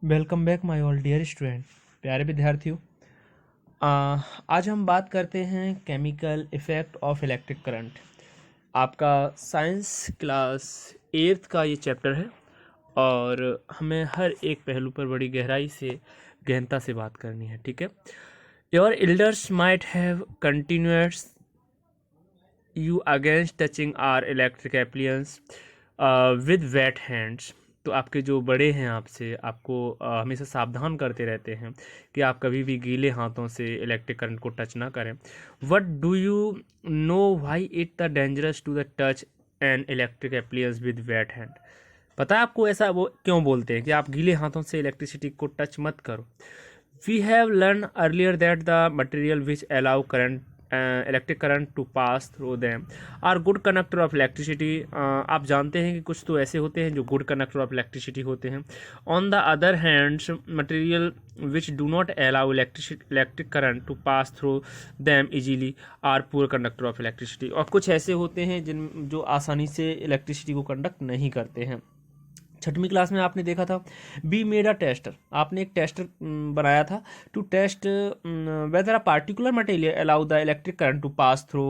Welcome back my all dear student. प्यारे विद्यार्थियों, आज हम बात करते हैं chemical effect of electric current. आपका साइंस क्लास 8th का ये चैप्टर है और हमें हर एक पहलू पर बड़ी गहराई से गहनता से बात करनी है। ठीक है। Your elders might have continuous you against touching our electric appliance with wet hands। तो आपके जो बड़े हैं आपसे आपको हमेशा सावधान करते रहते हैं कि आप कभी भी गीले हाथों से इलेक्ट्रिक करंट को टच ना करें। What do you know why it the dangerous to the touch an electric appliances with wet hand? पता है आपको ऐसा वो क्यों बोलते हैं कि आप गीले हाथों से इलेक्ट्रिसिटी को टच मत करो? We have learned earlier that the material which allow electric current to pass through them are good conductor of electricity। आप जानते हैं कि कुछ तो ऐसे होते हैं जो good conductor of electricity होते हैं। On the other hand, material which do not allow electric current to pass through them easily are poor conductor of electricity। और कुछ ऐसे होते हैं जो आसानी से इलेक्ट्रिसिटी को कंडक्ट नहीं करते हैं। छठवीं क्लास में आपने देखा था बी मेड अ टेस्टर। आपने एक टेस्टर बनाया था to test whether a particular material allow the electric current to pass through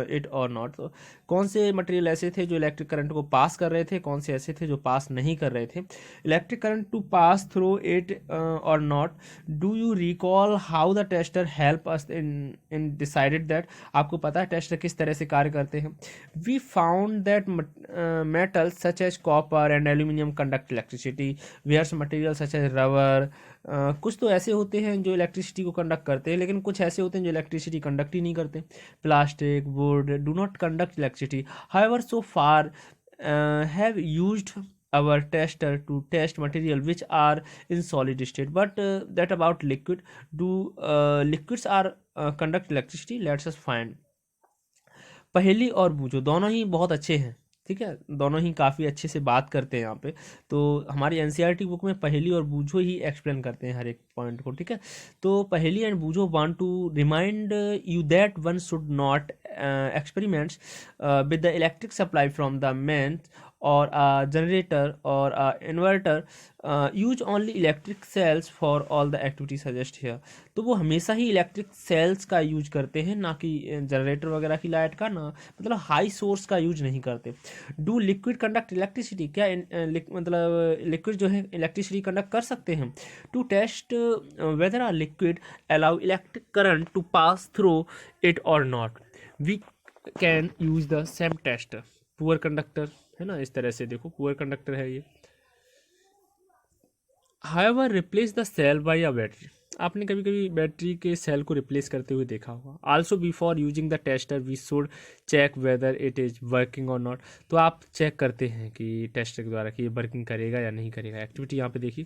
it और नॉट। तो कौन से मटेरियल ऐसे थे जो इलेक्ट्रिक करंट को पास कर रहे थे, कौन से ऐसे थे जो पास नहीं कर रहे थे। Electric current to pass through it और not. Do you recall how the tester help us in decided that? आपको पता है टेस्टर किस तरह से कार्य करते हैं। We found that metals such as copper and aluminum conduct electricity whereas materials such as rubber। कुछ तो ऐसे होते हैं जो इलेक्ट्रिसिटी को कंडक्ट करते हैं, लेकिन कुछ ऐसे होते हैं जो इलेक्ट्रिसिटी कंडक्ट ही नहीं करते। Plastic would do not conduct electricity. However so far have used our tester to test material which are in solid state, but that about liquid do liquids are conduct electricity? Let's us find। पहेली और बूझो दोनों ही बहुत अच्छे हैं। ठीक है, दोनों ही काफ़ी अच्छे से बात करते हैं यहाँ पे। तो हमारी एनसीईआरटी बुक में पहेली और बूझो ही एक्सप्लेन करते हैं हर एक पॉइंट को। ठीक है, तो Paheli and Boojho want to remind you that one should not experiments with the electric supply from the main or a generator or a inverter। use only electric cells for all the activity suggest here। तो वो हमेशा ही electric sales का use करते हैं, ना कि generator वगैरह की लाइट का, ना मतलब हाई सोर्स का यूज नहीं करते। Do liquid conduct electricity? क्या मतलब लिक्विड जो है इलेक्ट्रिसिटी कंडक्ट कर सकते हैं? To test whether a liquid allow electric current to pass through it और not we can use the same tester. Poor conductor है ना, इस तरह से देखो पुअर कंडक्टर है ये। However replace the cell by a battery. आपने कभी कभी बैटरी के सेल को रिप्लेस करते हुए देखा होगा। Also before using the tester we should check whether it is working और नॉट। तो आप चेक करते हैं कि टेस्टर के द्वारा कि ये वर्किंग करेगा या नहीं करेगा। एक्टिविटी यहाँ पे देखिए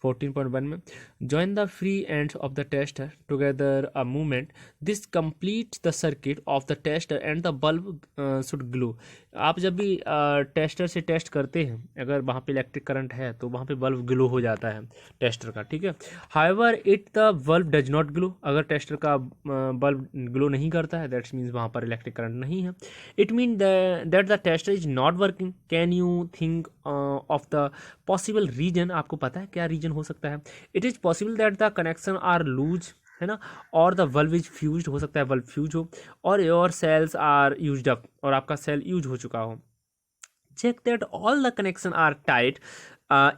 14.1 में, join the free ends of the tester together a movement this complete the circuit of the tester and the bulb should glow. आप जब भी टेस्टर से टेस्ट करते हैं, अगर वहाँ पे इलेक्ट्रिक करंट है तो वहाँ पे बल्ब ग्लो हो जाता है टेस्टर का। ठीक है, however it the bulb does not glow. अगर टेस्टर का बल्ब ग्लो नहीं करता है दैट्स मीन्स वहाँ पर इलेक्ट्रिक करंट नहीं है। It mean that the tester is not working. Can you think of the possible reason? आपको पता है क्या रीजन हो सकता है? It is possible that the connection are loose, है ना, और द बल्ब इज फ्यूज्ड। हो सकता है बल्ब फ्यूज हो, और your cells are used up, और आपका सेल यूज हो चुका हो। check that all the connection are tight।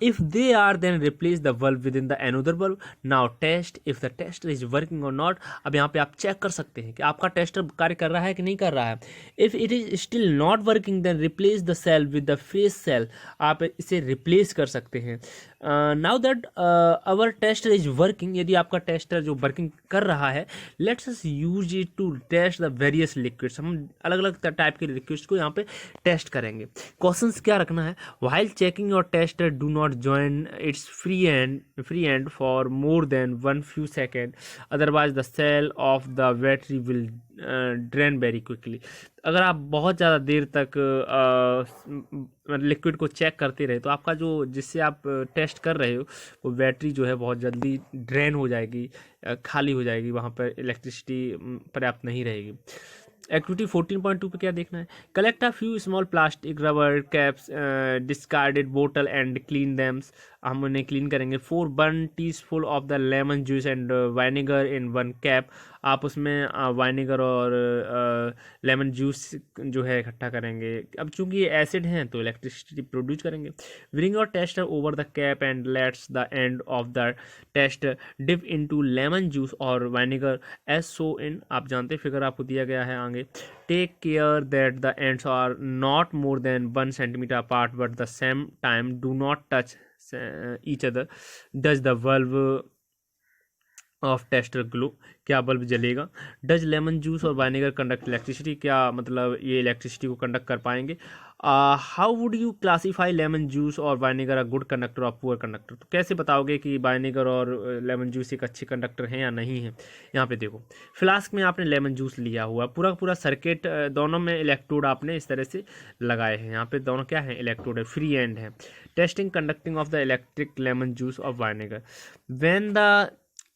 if they are then replace the bulb within the another bulb। now test if the tester is working or not। अब यहाँ पे आप check कर सकते हैं कि आपका टेस्टर कार्य कर रहा है कि नहीं कर रहा है। if it is still not working then replace the cell with the face cell। आप इसे रिप्लेस कर सकते हैं। Now that our tester is working. यदि आपका टेस्टर जो वर्किंग कर रहा है, let's us use it to test the various liquids. हम अलग अलग टाइप के लिक्विड्स को यहाँ पे टेस्ट करेंगे। क्वेश्चंस क्या रखना है? While checking your tester do not join its free end for more than one few second, otherwise the cell of the battery will drain very quickly. अगर आप बहुत ज़्यादा देर तक लिक्विड को चेक करते रहे तो आपका जो जिससे आप टेस्ट कर रहे हो वो बैटरी जो है बहुत जल्दी ड्रेन हो जाएगी, खाली हो जाएगी, वहाँ पर इलेक्ट्रिसिटी पर्याप्त नहीं रहेगी। एक्टिविटी 14.2 पे क्या देखना है, collect a few small plastic rubber caps discarded बोतल एंड क्लीन दैम्स, हम उन्हें क्लीन करेंगे। 4 1 teaspoon of the lemon juice and vinegar in 1 cap, आप उसमें वाइनेगर और लेमन जूस जो है इकट्ठा करेंगे। अब चूंकि ये एसिड हैं तो इलेक्ट्रिसिटी प्रोड्यूस करेंगे। Bring your tester over the cap and let's the end of the tester dip into lemon juice और वाइनेगर एज सो इन, आप जानते फिगर आपको दिया गया है आगे। Take care that the ends are not more than 1 centimetre apart but the same time do not touch each other. Does the bulb of tester glow, क्या bulb जलेगा। डज लेमन जूस और vinegar conduct electricity, क्या मतलब ये electricity को conduct कर पाएंगे। How would you classify lemon juice और वाइनेगर अ गुड कंडक्टर और पुअर कंडक्टर, तो कैसे बताओगे कि वाइनेगर और लेमन जूस एक अच्छे कंडक्टर हैं या नहीं है। यहाँ पे देखो फ्लास्क में आपने लेमन जूस लिया हुआ, पूरा पूरा सर्किट दोनों में इलेक्ट्रोड आपने इस तरह से लगाए हैं। यहाँ पे दोनों क्या है, इलेक्ट्रोड है, फ्री एंड है। Testing conducting of the electric lemon juice और vinegar, when the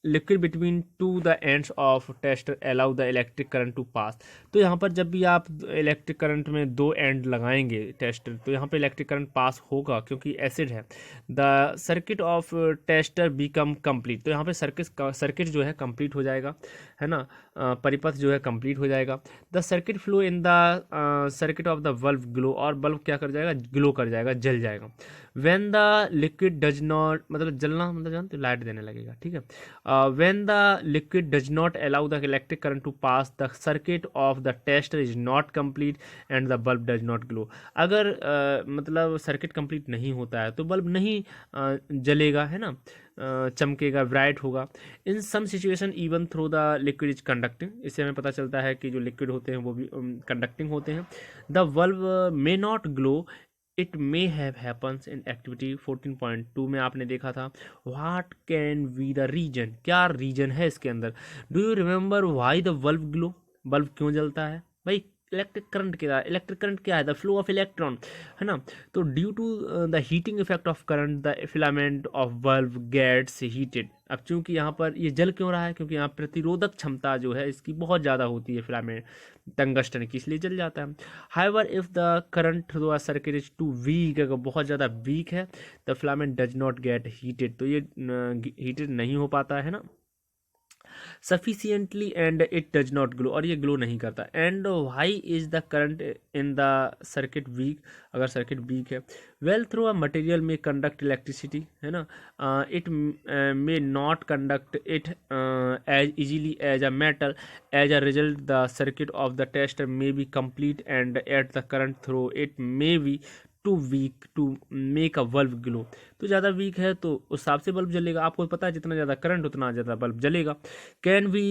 liquid between two the ends of tester allow the electric current to pass, तो यहाँ पर जब भी आप इलेक्ट्रिक करंट में 2 एंड लगाएंगे टेस्टर, तो यहाँ पे इलेक्ट्रिक करंट पास होगा क्योंकि एसिड है। The circuit of tester become complete, तो यहाँ पे सर्किट जो है कंप्लीट हो जाएगा, है ना, परिपथ जो है कंप्लीट हो जाएगा। The circuit flow in the circuit of the bulb glow, और बल्ब क्या कर जाएगा, ग्लो कर जाएगा, जल जाएगा। When the liquid does not, मतलब जलना मतलब जानते हो लाइट देने लगेगा, ठीक है। when the liquid does not allow the electric current to pass, the circuit of the tester is not complete and the bulb does not glow, अगर मतलब सर्किट कंप्लीट नहीं होता है तो बल्ब नहीं जलेगा, है ना, चमकेगा, ब्राइट होगा। In some situation even though the liquid is conducting, इससे हमें पता चलता है कि जो लिक्विड होते हैं वो भी कंडक्टिंग होते हैं। The bulb may not glow, it may have happens in activity 14.2 में आपने देखा था। What can be the reason, क्या रीजन है इसके अंदर। Do you remember why the bulb glow, bulb क्यों जलता है भाई, इलेक्ट्रिक करंट क्या, इलेक्ट्रिक करंट क्या है, द फ्लो ऑफ इलेक्ट्रॉन, है ना। तो due to the heating effect of current the filament of bulb gets heated, अब चूंकि यहाँ पर ये जल क्यों रहा है, क्योंकि यहाँ प्रतिरोधक क्षमता जो है इसकी बहुत ज़्यादा होती है फिलामेंट टंगस्टन की, इसलिए जल जाता है। However if the current through a circuit is too weak, अगर बहुत ज़्यादा वीक है the filament does not get heated, तो ये हीटेड नहीं हो पाता है ना sufficiently and it does not glow, और ये ग्लो नहीं करता। And why is the current in the circuit weak, अगर सर्किट वीक है। वेल थ्रू अ मटेरियल में कंडक्ट इलेक्ट्रिसिटी, है ना, it may not conduct it as easily as a metal, as a result the circuit of the tester may be complete and at the current through it may be too weak to make a bulb glow, तो ज़्यादा weak है तो उस हिसाब से bulb जलेगा, आपको पता है जितना ज़्यादा करंट उतना ज़्यादा बल्ब जलेगा। Can we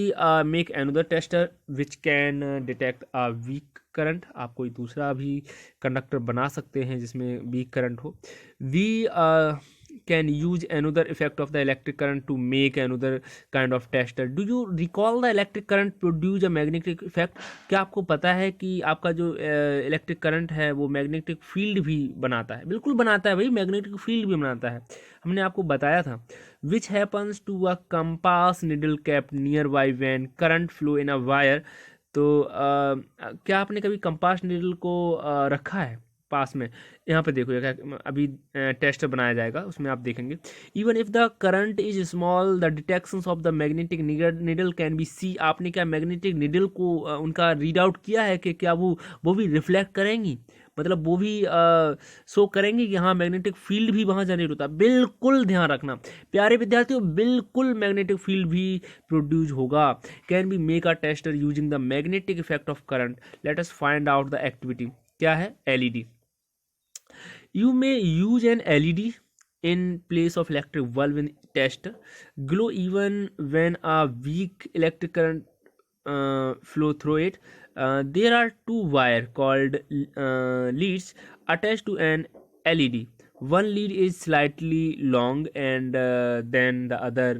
make another tester which can detect a weak current, आप कोई दूसरा भी कंडक्टर बना सकते हैं जिसमें वीक करंट हो। We can use another effect of the electric current to make another kind of tester. Do you recall the electric current produce a magnetic effect, क्या आपको पता है कि आपका जो इलेक्ट्रिक करंट है वो मैग्नेटिक फील्ड भी बनाता है, बिल्कुल बनाता है भाई, मैग्नेटिक फील्ड भी बनाता है, हमने आपको बताया था। Which happens to a compass needle cap near by when current flow in a wire, तो क्या आपने कभी कंपास निडल को रखा है पास में, यहाँ पे देखो अभी टेस्ट बनाया जाएगा उसमें आप देखेंगे। Even if the current is small the detections of the magnetic needle can be see, आपने क्या मैग्नेटिक निडल को उनका रीड आउट किया है कि क्या वो भी रिफ्लेक्ट करेंगी, मतलब वो भी शो करेंगे कि हाँ मैग्नेटिक फील्ड भी वहाँ जनरेट होता है। बिल्कुल ध्यान रखना प्यारे विद्यार्थियों, बिल्कुल मैग्नेटिक फील्ड भी प्रोड्यूस होगा। Can be make a tester using the magnetic effect of current, late us find out the activity, क्या है, LED. You may use an LED in place of electric bulb in test. Glow even when a weak electric current flow through it. There are two wires called leads attached to an LED. One lead is slightly long and then the other.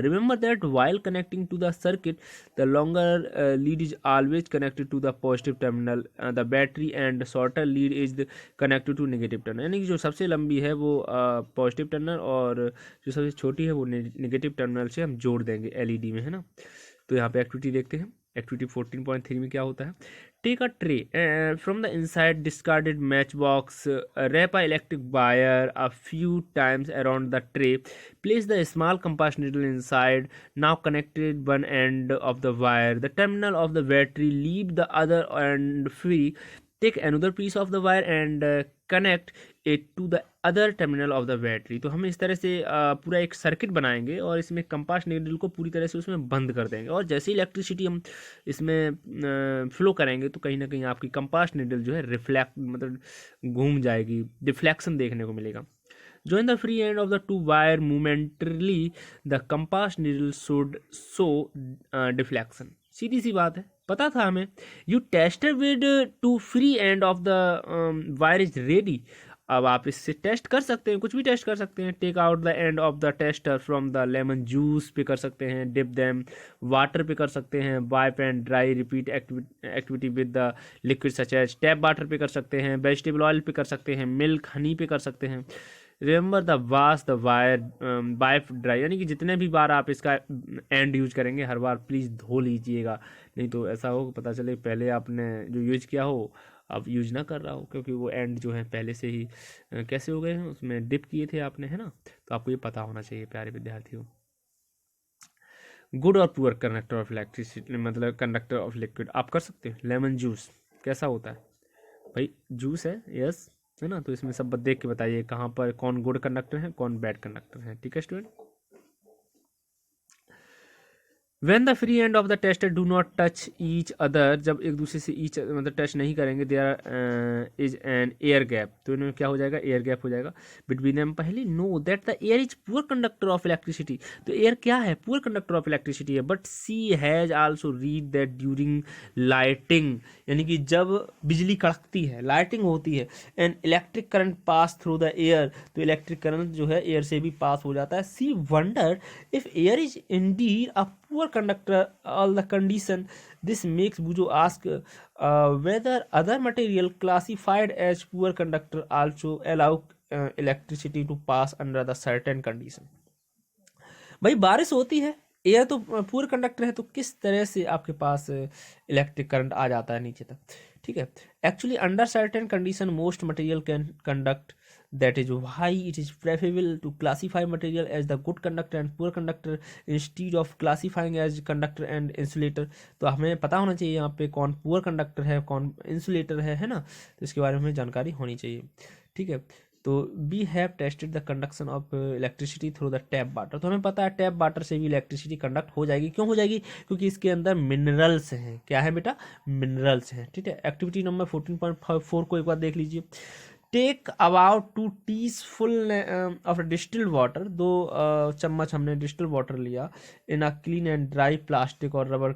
Remember that while connecting to the circuit, the longer lead is always connected to the positive terminal. The battery and shorter lead is connected to negative terminal, यानी कि जो सबसे लंबी है वो positive terminal और जो सबसे छोटी है वो नेगेटिव टर्मिनल से हम जोड़ देंगे एलईडी में, है ना। तो यहाँ पे एक्टिविटी देखते हैं। एक्टिविटी 14.3 में क्या होता है, take a tray from the inside discarded match box, wrap a electric wire a few times around the tray, place the small compass needle inside, now connected one end of the wire, the terminal of the battery, leave the other end free, take another piece of the wire and connect it to the other terminal of the battery. तो हम इस तरह से पूरा एक circuit बनाएंगे और इसमें कंपास नीडल को पूरी तरह से उसमें बंद कर देंगे, और जैसे ही इलेक्ट्रिसिटी हम इसमें फ्लो करेंगे तो कहीं ना कहीं आपकी कंपास नीडल जो है रिफ्लेक्ट मतलब घूम जाएगी, डिफ्लेक्शन देखने को मिलेगा। Join the free end of the two wire momentarily, the compass needle should show deflection। सीधी सी बात है, पता था हमें। You tested with two free end of the wire is ready। अब आप इससे टेस्ट कर सकते हैं, कुछ भी टेस्ट कर सकते हैं। Take out the end of the tester from the lemon juice पे कर सकते हैं, डिप देम वाटर पे कर सकते हैं, wipe and dry repeat activity with the liquid such as tap water पे कर सकते हैं, वेजिटेबल ऑयल पे कर सकते हैं, मिल्क हनी पे कर सकते हैं। Remember the wash the wire wipe dry, यानी कि जितने भी बार आप इसका एंड यूज करेंगे हर बार प्लीज़ धो लीजिएगा, नहीं तो ऐसा हो पता चले पहले आपने जो यूज किया हो अब यूज ना कर रहा हो, क्योंकि वो एंड जो है पहले से ही कैसे हो गए हैं, उसमें डिप किए थे आपने, है ना। तो आपको ये पता होना चाहिए प्यारे विद्यार्थियों। गुड और पुअर कंडक्टर ऑफ इलेक्ट्रिसिटी मतलब कंडक्टर ऑफ लिक्विड आप कर सकते हो। लेमन जूस कैसा होता है भाई, जूस है, यस है ना। तो इसमें सब देख के बताइए कहाँ पर कौन गुड कंडक्टर है कौन बैड कंडक्टर है, ठीक है student. When the free end of the tester do not touch each other, जब एक दूसरे से each मतलब टच नहीं करेंगे, there is an air gap, तो इनमें क्या हो जाएगा, एयर गैप हो जाएगा between them। पहले know that the air is poor conductor of electricity, तो एयर क्या है, पुअर कंडक्टर ऑफ इलेक्ट्रिसिटी है। But she has also read that during lighting, यानी कि जब बिजली कड़कती है, लाइटिंग होती है, and electric current pass through the air, तो इलेक्ट्रिक करंट जो है एयर से भी पास हो जाता है। She wonder if air is indeed a poor conductor all the condition, this makes Bujo ask whether other material classified as poor conductor also allow electricity to pass under the certain condition। भाई बारिश होती है, air तो पूर conductor है, तो किस तरह से आपके पास इलेक्ट्रिक करंट आ जाता है नीचे तक, ठीक है। Actually under certain condition most material can conduct, that is why it is preferable to classify material as the good conductor and poor conductor instead of classifying as conductor and insulator। तो हमें पता होना चाहिए यहाँ पे कौन poor conductor है कौन इंसुलेटर है ना, तो इसके बारे में हमें जानकारी होनी चाहिए, ठीक है। तो we have tested the conduction of electricity through the tap water, तो हमें पता है टैप वाटर से भी इलेक्ट्रिसिटी कंडक्ट हो जाएगी। क्यों हो जाएगी, क्योंकि इसके अंदर मिनरल्स हैं। क्या है बेटा, मिनरल्स हैं, ठीक है। एक्टिविटी नंबर 14.4 को एक बार देख लीजिए। Take about 2 teaspoon of distilled water, 2 चम्मच हमने डिस्टिल्ड वाटर लिया, in a clean and dry plastic और रबर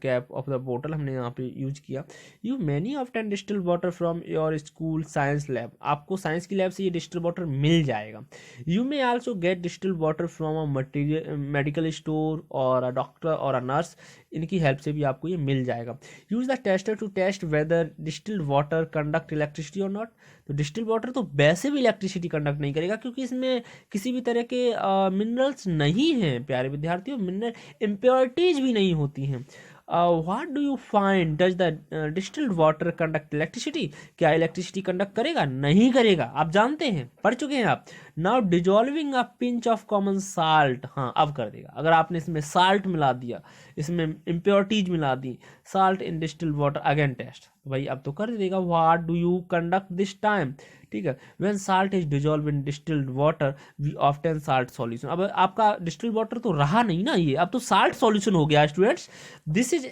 कैप ऑफ द बोतल हमने यहाँ पे यूज किया। You many often distilled water from your school science lab, आपको साइंस की लैब से ये डिस्टिल्ड वाटर मिल जाएगा। You may also get distilled water from a material medical store और अ डॉक्टर और अ नर्स, इनकी हेल्प से भी आपको ये मिल जाएगा। Use the tester to test whether distilled water conduct electricity और नॉट, तो डिस्टिल्ड वाटर तो वैसे भी इलेक्ट्रिसिटी कंडक्ट नहीं करेगा क्योंकि इसमें किसी भी तरह के मिनरल्स नहीं हैं प्यारे विद्यार्थियों, मिनरल इम्प्योरिटीज भी नहीं होती हैं। What do you find does the distilled water conduct electricity, क्या इलेक्ट्रिसिटी कंडक्ट करेगा, नहीं करेगा, आप जानते हैं, पढ़ चुके हैं आप। Now dissolving a pinch of common salt, हाँ अब कर देगा। अगर आपने इसमें साल्ट मिला दिया, इसमें इम्प्योरिटीज मिला दी, salt in distilled water again test, भाई अब तो कर देगा। What do you conduct this time, ठीक है। When salt is dissolve in distilled water we often salt solution, अब आपका डिस्टिल्ड वाटर तो रहा नहीं ना, ये अब तो साल्ट सॉल्यूशन हो गया students. This is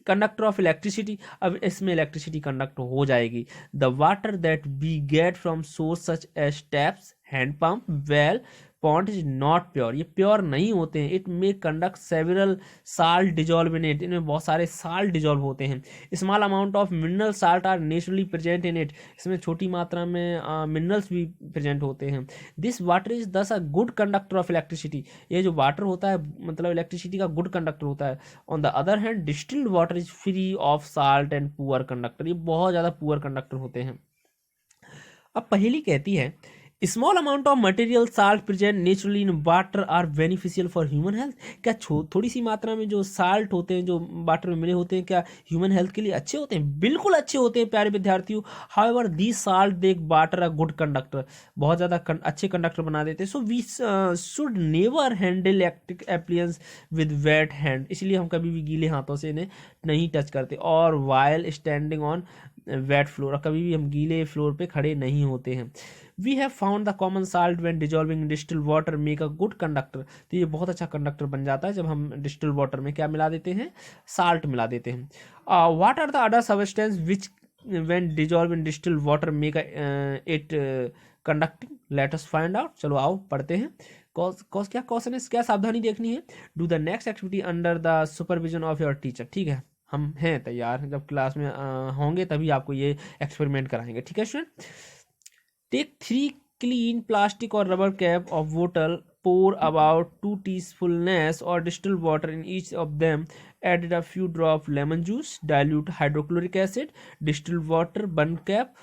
conductor of electricity, अब इसमें इलेक्ट्रिसिटी कंडक्ट हो जाएगी। The water that we get from source such as taps hand pump well pond is not pure, ये प्योर नहीं होते हैं। It may conduct several salt dissolve in it, इनमें बहुत सारे साल्ट डिजॉल्व होते हैं। Small amount of mineral salt are naturally present in it, इसमें छोटी मात्रा में मिनरल्स भी प्रेजेंट होते हैं। दिस वाटर इज दस अ गुड कंडक्टर ऑफ इलेक्ट्रिसिटी, ये जो वाटर होता है मतलब इलेक्ट्रिसिटी का गुड कंडक्टर होता है। On the other hand distilled water is free of salt and poor conductor, ये बहुत ज़्यादा पुअर कंडक्टर होते हैं। अब पहेली कहती है small amount of material salt present naturally in water are beneficial for human health. क्या थोड़ी सी मात्रा में जो साल्ट होते हैं, जो वाटर में मिले होते हैं, क्या ह्यूमन हेल्थ के लिए अच्छे होते हैं? बिल्कुल अच्छे होते हैं प्यारे विद्यार्थियों। However the salt they water a good conductor, बहुत ज़्यादा अच्छे कंडक्टर बना देते हैं। So we should never handle electric appliances with wet hand, इसलिए हम कभी भी गीले हाथों से इन्हें नहीं टच करते। और while standing on wait floor, कभी भी हम गीले फ्लोर पे खड़े नहीं होते हैं। We have found the common salt when dissolving distil water make a good conductor, तो ये बहुत अच्छा कंडक्टर बन जाता है जब हम डिस्टिल वाटर में क्या मिला देते हैं, साल्ट मिला देते हैं। What are the other substance which when dissolve in distil water make it conducting, let us find out. चलो आओ पढ़ते हैं। क्या क्वेश्चन है, क्या सावधानी देखनी है। Do the next activity under the supervision of your teacher, ठीक है, हम हैं तैयार, जब क्लास में होंगे तभी आपको ये एक्सपेरिमेंट कराएंगे, ठीक है student. Take 3 clean plastic or rubber cap of bottle, pour about 2 teaspoons or distilled water in each of them, added a few drops lemon juice, dilute hydrochloric acid, distilled water, 1 cap.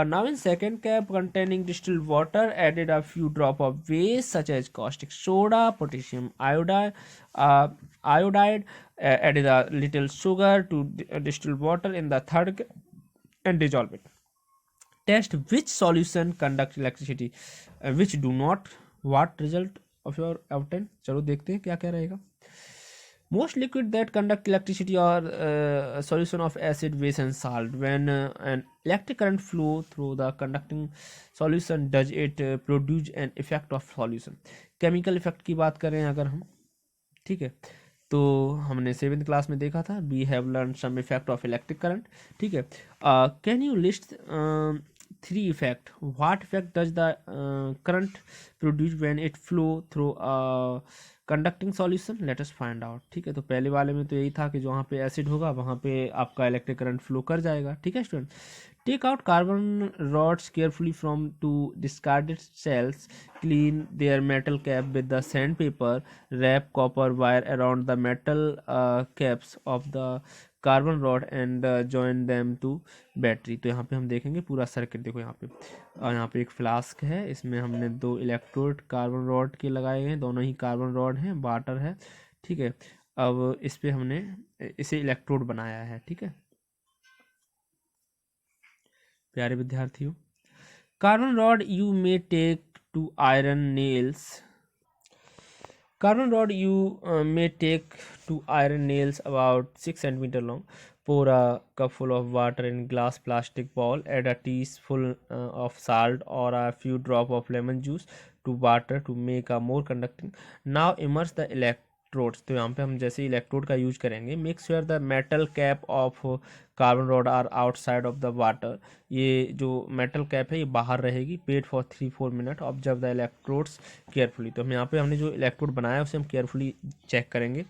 Now in second cap containing distilled water, added a few drops of waste such as caustic soda, potassium iodide, added a little sugar to distilled water in the third cap and dissolve it. Test which solution conduct electricity, which do not, what result of your obtain। चलो देखते हैं क्या क्या रहेगा। Most liquid that conduct electricity are a solution of acid, base and salt. When an electric current flow through the conducting solution, does it produce an effect of solution। chemical effect की बात करें अगर हम, ठीक है, तो हमने 7th class में देखा था, we have learn some effect of electric current, ठीक है। Can you list 3 effect, what effect does the current produce when it flow through conducting solution, let us find out, ठीक है। तो पहले वाले में तो यही था कि जहाँ पे एसिड होगा वहाँ पे आपका इलेक्ट्रिक करंट फ्लो कर जाएगा, ठीक है student. Take out carbon rods carefully from two discarded cells, clean their metal cap with the sandpaper, wrap copper wire around the metal caps of the carbon rod and join them to battery. तो यहाँ पे हम देखेंगे पूरा circuit, देखो यहाँ पे, और यहाँ पे एक फ्लास्क है, इसमें हमने 2 इलेक्ट्रोड कार्बन रॉड के लगाए हैं, दोनों ही कार्बन रॉड हैं, वाटर है, ठीक है। अब इस पे हमने इसे इलेक्ट्रोड बनाया है, ठीक है प्यारे विद्यार्थियों। Carbon rod you may take to iron nails, carbon rod you may take to iron nails about 6 centimeter long. Pour a cup full of water in glass plastic bowl, add a teaspoon of salt or a few drop of lemon juice to water to make a more conducting. Now immerse the electrodes, तो यहाँ पे हम जैसे electrode का use करेंगे। Make sure the metal cap of carbon rod are outside of the water, ये जो metal cap है ये बाहर रहेगी। पेड for 3-4 minute, observe the electrodes carefully, तो हम यहाँ पे हमने जो इलेक्ट्रोड बनाया है उसे हम केयरफुली चेक करेंगे।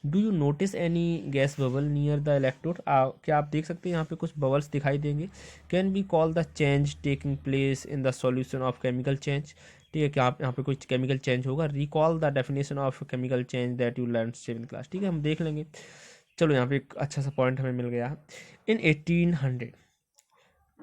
Do you notice any gas bubble near the electrode, क्या आप देख सकते हैं यहाँ पे कुछ बबल्स दिखाई देंगे। Can be call the change taking place in the solution of chemical change, ठीक है, क्या आप यहाँ पे कुछ केमिकल चेंज होगा। Recall the definition of chemical change that you learn 7th class, ठीक है, हम देख लेंगे। चलो यहाँ पे एक अच्छा सा पॉइंट हमें मिल गया। इन 1800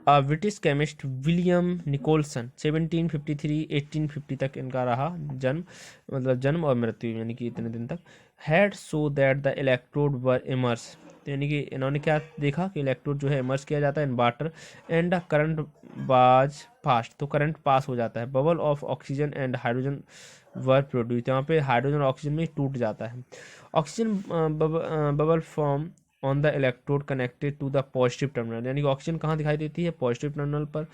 ब्रिटिश केमिस्ट विलियम निकोलसन, 1753-1850 तक इनका रहा जन्म, मतलब जन्म और मृत्यु यानी कि इतने दिन तक। Had so that the electrode were immerse, तो यानी कि इन्होंने क्या देखा कि इलेक्ट्रोड जो है इमर्स किया जाता है in water and the current was passed, तो करंट पास हो जाता है। Bubble of oxygen and hydrogen were produce, यहाँ पे हाइड्रोजन और ऑक्सीजन में टूट जाता है। Oxygen bubble form on the electrode connected to the positive terminal, यानी कि ऑक्सीजन कहाँ दिखाई देती है, पॉजिटिव टर्मिनल पर,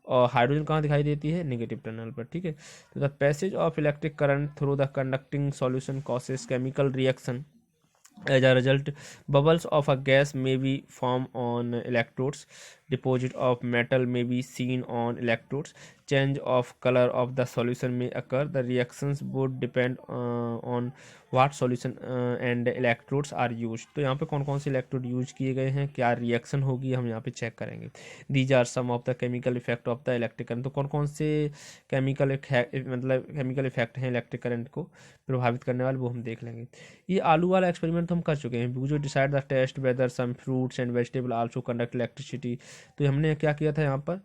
और हाइड्रोजन कहाँ दिखाई देती है, नेगेटिव टर्मिनल पर, ठीक है। तो the passage of electric current through the conducting solution causes chemical reaction. As a result, bubbles of a gas may be formed on electrodes. Deposit of metal may be seen on electrodes. Change of color of the solution may occur. The reactions would depend on what solution and electrodes are used. तो यहाँ पे कौन कौन से electrode use किए गए हैं, क्या रिएक्शन होगी, हम यहाँ पे चेक करेंगे। These are some of the chemical effect of the electric current, तो कौन कौन से केमिकल मतलब केमिकल इफेक्ट हैं इलेक्ट्रिक करंट को प्रभावित करने वाले, वो हम देख लेंगे। ये आलू वाला एक्सपेरिमेंट तो हम कर चुके हैं। Would you decide the test whether some fruits and vegetable also conduct electricity, तो हमने क्या किया था यहाँ पर,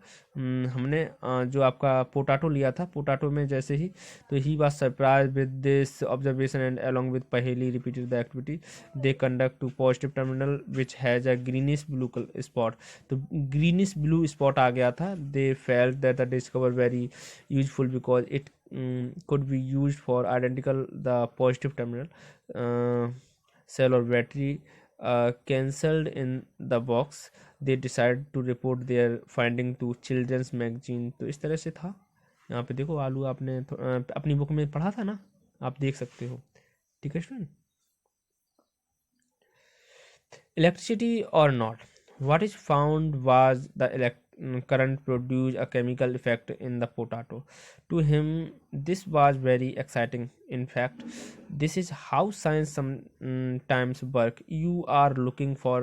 हमने जो आपका पोटैटो लिया था, पोटैटो में जैसे ही, तो he was surprise with this observation and along with Paheli repeated the activity they conduct to positive terminal which has a greenish blue spot. तो ग्रीनिश ब्लू स्पॉट आ गया था। They felt that the discover very useful because it could be used for identical the positive terminal cell or battery cancelled in the box. They decided to report their finding to children's magazine। तो इस तरह से था। यहाँ पे देखो आलू आपने अपनी बुक में पढ़ा था ना, आप देख सकते हो। ठीक है student. Electricity or not, what is found was the current produced a chemical effect in the potato. To him this was very exciting. In fact, this is how science sometimes work. You are looking for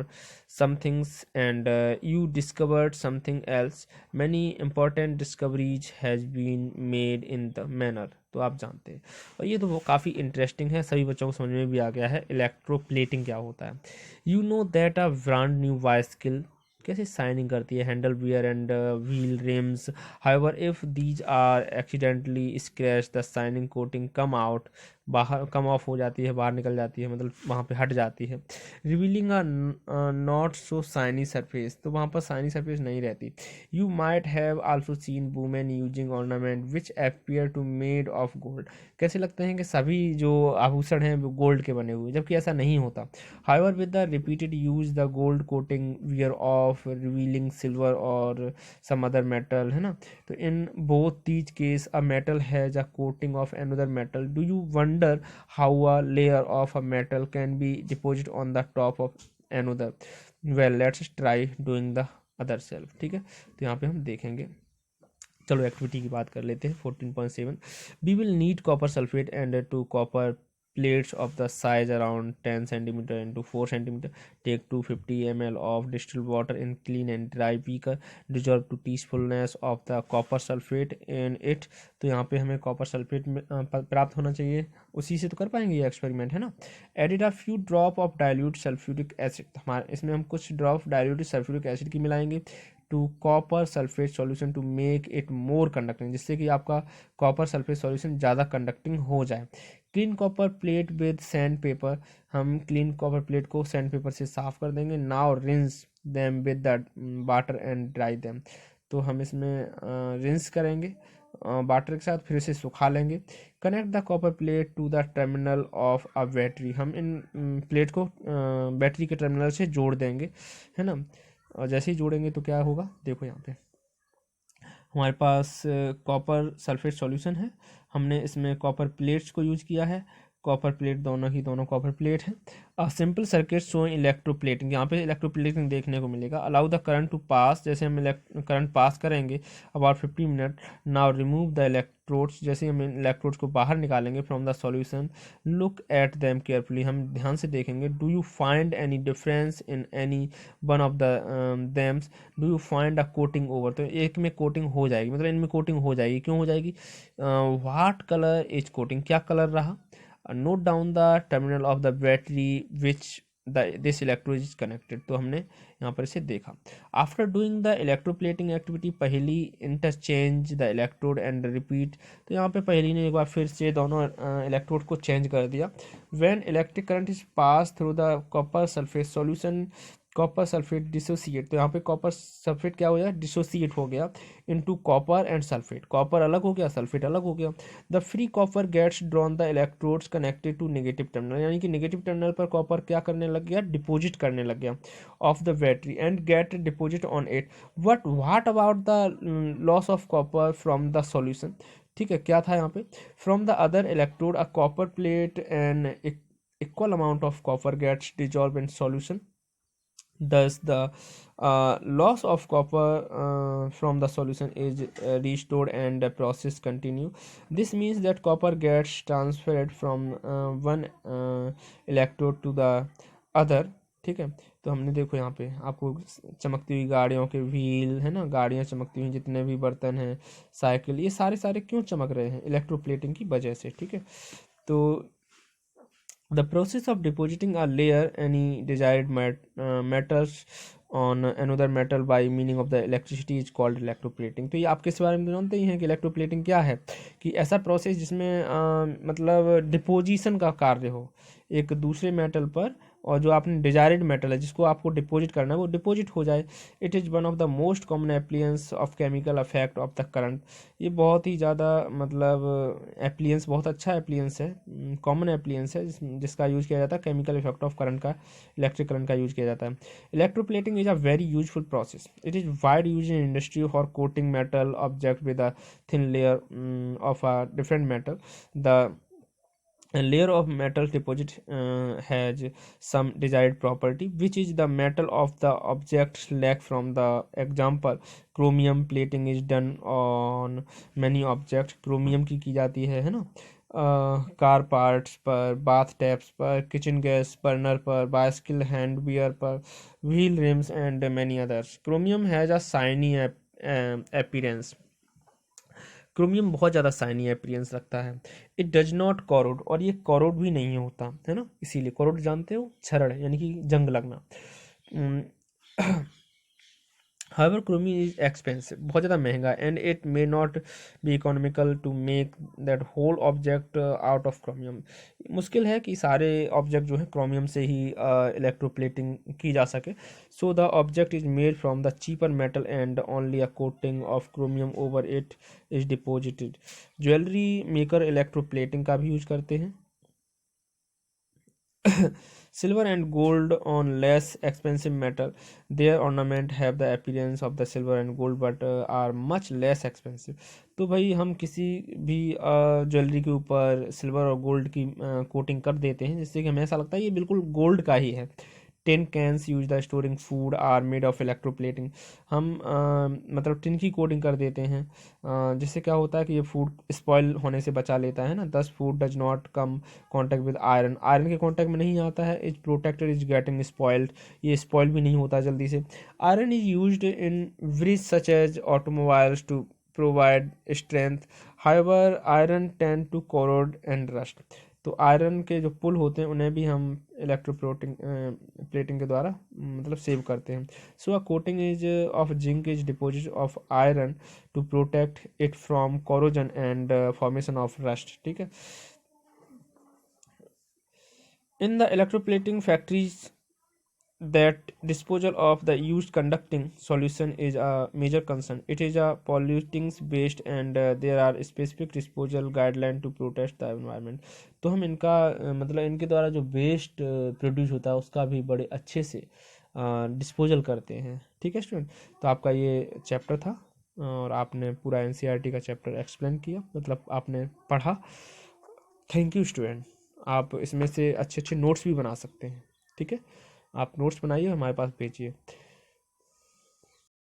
some things and you discovered something else. Many important discoveries has been made in the manner। तो आप जानते हैं, और ये तो वो काफ़ी interesting है, सभी बच्चों को समझ में भी आ गया है इलेक्ट्रोप्लेटिंग क्या होता है। You know that a brand new bicycle कैसे शाइनिंग करती है, handle wear and wheel rims. However if these are accidentally scratch the shining coating come out, बाहर कम ऑफ हो जाती है, बाहर निकल जाती है, मतलब वहाँ पे हट जाती है। Revealing a not so shiny surface, तो वहाँ पर शाइनी सरफेस नहीं रहती। You might have also seen women using ornament which appear to made of gold. कैसे लगते हैं कि सभी जो आभूषण हैं वो गोल्ड के बने हुए, जबकि ऐसा नहीं होता। However, with the repeated use the gold coating wear off, revealing silver or some other metal, है ना। तो in both these case a metal has a coating of another metal. Do you wonder how a layer of a metal can be deposited on the top of another? Well, let's try doing the other self। ठीक है, तो यहाँ पे हम देखेंगे। चलो activity की बात कर लेते हैं। 14.7 we will need copper sulphate and two copper plates of the size around 10 centimeter into 4 centimeter. Take 250 ml of distilled water in clean and dry beaker. Dissolve to teaspoonness of the copper sulfate in it। तो यहाँ पे हमें copper sulphate प्राप्त होना चाहिए, उसी से तो कर पाएंगे ये एक्सपेरिमेंट, है ना। Added a few drop of dilute sulphuric acid, हमारे इसमें हम कुछ ड्रॉप डाइल्यूट सल्फ्यूरिक एसिड की मिलाएंगे to copper sulphate solution to make it more conducting, जिससे कि आपका कॉपर सल्फेट सॉल्यूशन ज़्यादा कंडक्टिंग हो जाए। Clean copper plate with sand paper, हम क्लीन कॉपर प्लेट को सैंड पेपर से साफ कर देंगे। Now rinse them with the water and dry them, तो हम इसमें रिंस करेंगे वाटर के साथ, फिर इसे सुखा लेंगे। Connect the copper plate to the terminal of a battery, हम इन प्लेट को बैटरी के टर्मिनल से जोड़ देंगे, है ना। और जैसे ही जोड़ेंगे तो क्या होगा, देखो यहाँ पे हमारे पास कॉपर सल्फेट सॉल्यूशन है, हमने इसमें कॉपर प्लेट्स को यूज किया है। कॉपर प्लेट दोनों कॉपर प्लेट है। सिंपल सर्किट शो इलेक्ट्रोप्लेटिंग, यहाँ पे इलेक्ट्रोप्लेटिंग देखने को मिलेगा। Allow the current to pass, जैसे हम करंट पास करेंगे about 50 minute. Now remove the electrodes, जैसे हम इलेक्ट्रोड्स को बाहर निकालेंगे from the solution. Look at them carefully, हम ध्यान से देखेंगे। Do you find any difference in any one of the them? Do you find a coating over, तो एक में कोटिंग हो जाएगी, मतलब इनमें कोटिंग हो जाएगी। क्यों हो जाएगी? व्हाट कलर इज कोटिंग, क्या कलर रहा? Note down the terminal of the battery which this electrode is connected, तो हमने यहाँ पर इसे देखा। After doing the electroplating activity पहली interchange the electrode and repeat, तो यहाँ पे पहली ने एक बार फिर से दोनों इलेक्ट्रोड को चेंज कर दिया। When electric current is pass through the copper sulphate solution, copper sulphate dissociate, तो यहाँ पे कॉपर सल्फेट क्या हो गया, डिसोसिएट हो गया into copper and sulphate, copper अलग हो गया, सल्फेट अलग हो गया। The free copper gets drawn the electrodes connected to negative terminal, यानी कि नेगेटिव टर्मिनल पर कॉपर क्या करने लग गया, डिपोजिट करने लग गया of the battery and get deposit on it. What about the loss of copper from the solution, ठीक है, क्या था यहाँ पे, from the other electrode a copper plate and equal amount of copper gets dissolve in solution. Thus, the loss of copper from the solution is restored and the process continue. This means that copper gets transferred from one electrode to the other। ठीक है, तो हमने देखो यहाँ पे आपको चमकती हुई गाड़ियों के व्हील, है ना, गाड़ियाँ चमकती हुई, जितने भी बर्तन हैं, साइकिल, ये सारे सारे क्यों चमक रहे हैं? इलेक्ट्रोप्लेटिंग की वजह से। ठीक है, तो The process of depositing a layer any desired metals on another metal by meaning of the electricity is called electroplating। तो ये आपके इस बारे में तो जानते ही हैं कि इलेक्ट्रोप्लेटिंग क्या है, कि ऐसा प्रोसेस जिसमें मतलब डिपोजिशन का कार्य हो एक दूसरे मेटल पर, और जो आपने डिजायर्ड मेटल है जिसको आपको डिपॉजिट करना है वो डिपॉजिट हो जाए। It is one of the most common appliances of chemical effect of the current. ये बहुत ही ज़्यादा मतलब एप्लीयंस, बहुत अच्छा एप्लीयंस है, कॉमन एप्लीयंस है जिसका यूज़ किया जाता है केमिकल इफेक्ट ऑफ करंट का, इलेक्ट्रिक करंट का यूज़ किया जाता है। Electroplating is a very useful process. It is wide use in industry for coating metal object with a thin layer of a different metal. The a layer of metal deposit has some desired property which is the metal of the object select from the example chromium plating is done on many objects। chromium की जाती है ना, car parts पर, bath taps पर, kitchen gas burner पर, bicycle hand beer पर, wheel RIMS and many others. Chromium has a shiny appearance। Chromium बहुत ज़्यादा शाइनी अपीयरेंस रखता है। इट डज नॉट कोरोड, और ये कोरोड भी नहीं होता है ना, इसीलिए कोरोड जानते हो, क्षरण यानी कि जंग लगना। हाउएवर क्रोमियम इज एक्सपेंसिव, बहुत ज़्यादा महंगा, and it may not be economical to make that whole object out of chromium. मुश्किल है कि सारे ऑब्जेक्ट जो है क्रोमियम से ही इलेक्ट्रोप्लेटिंग की जा सके। So the object is made from the cheaper metal and only a coating of chromium over it is deposited. Jewellery maker electroplating का भी यूज करते हैं। Silver and gold on less expensive metal, their ornament have the appearance of the silver and gold but are much less expensive। तो भाई हम किसी भी jewellery के ऊपर सिल्वर और गोल्ड की कोटिंग कर देते हैं जिससे कि हमें ऐसा लगता है ये बिल्कुल गोल्ड का ही है। Tin cans use the storing food are made of electroplating. हम मतलब टिन की कोटिंग कर देते हैं, जिससे क्या होता है कि ये फूड स्पॉइल होने से बचा लेता है ना। Thus food does not come contact with iron, iron के कांटेक्ट में नहीं आता है। Is protected is getting spoiled, ये स्पॉइल भी नहीं होता जल्दी से। Iron is used in various such as automobiles to provide strength. However iron tend to corrode and rust. तो आयरन के जो पुल होते हैं उन्हें भी हम इलेक्ट्रोप्लेटिंग प्लेटिंग के द्वारा मतलब सेव करते हैं। So a coating is of zinc is deposit of iron to protect it from corrosion and formation of rust. ठीक है। In the electroplating factories, that disposal of the used conducting solution is a major concern. It is a pollutants based and there are specific disposal guideline to protect the environment। तो हम इनका मतलब इनके द्वारा जो waste produce होता है उसका भी बड़े अच्छे से डिस्पोजल करते हैं। ठीक है स्टूडेंट, तो आपका ये चैप्टर था और आपने पूरा एनसीईआरटी का चैप्टर एक्सप्लेन किया, मतलब आपने पढ़ा। Thank you student. आप इसमें से अच्छे अच्छे नोट्स भी बना सकते हैं। ठीक है, आप नोट्स बनाइए हमारे पास भेजिए।